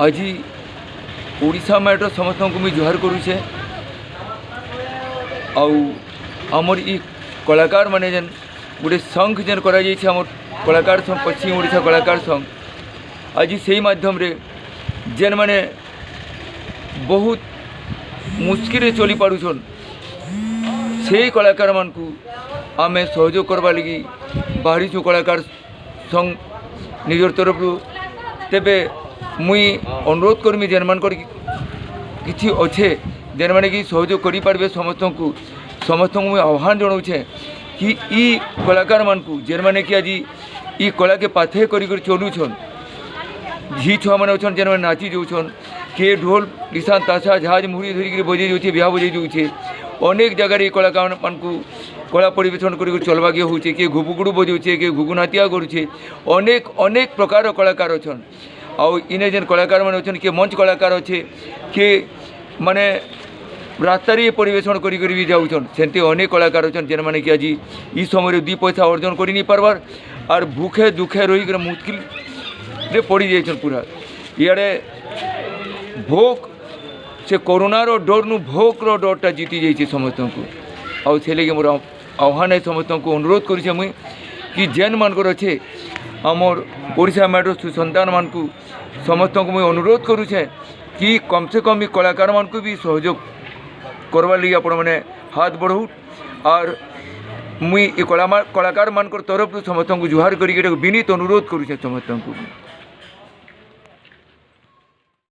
आज ओडिशा मैटर समस्त को मुझे जुहार करुचे। आमर ई कलाकार माने जेन गोटे संघ जेन करा कलाकार संघ पश्चिम ओडिशा कलाकार संघ आज से माध्यम रे जेन माने बहुत मुश्किल चली पारुछन से कलाकार मान को आमे सहयोग करवा लगी बाहरी छो कलाकार संघ निजर तरफ तेबे मुई अनुरोध करमी जेन मान किछि अच्छे जेन माने कि सहयोग करि पारबे समस्त मुई आह्वान जनाऊे कि ई कलाकार मान को जेन माने कि आज ई कला के पाथे करी चलुछन झी छुआ मैंने अच्छन जेन नाची जाऊन किए ढोल निशान ताशा झाज मुड़ी धरिक बजे जाऊे बिहा बजे जाऊे अनेक जगार ये कलाकार मान को कला परिवेशन कर चलवाके होचे किए घुबुगुड़ू बजाऊे किए घुगुनातिया करुचे अनेक अनेक प्रकार कलाकार अच्छन आउ इने जेन कलाकार मैंने अच्छन किए मंच कलाकार अच्छे किए माने रास्तार ये परिवेशन करी जाऊन सेमती अनेक कलाकार अच्छन जेन माने कि आज ई समय दी पैसा अर्जन कर नहीं पार्बार आर भूखे दुखे रही मुश्किल रे पड़ी जाइछन पूरा इे भोक से कोरोनार डर नु भोकर डरटा जीति जाइए समस्त को आउ से लगे मोर आह्वान है समस्त को अनुरोध करुचे मुई कि जेन मानकर अच्छे आमर ओडिशा मैटर सुसंतान मान को समस्त को मुई अनुरोध करुचे कि कम से कम कलाकार मान को भी सहयोग करवा लगी आपण मैंने हाथ बढ़ाऊ और मुई कलाकार मान तरफ समस्त को जुहार करके विनीत अनुरोध करुचे समस्त को।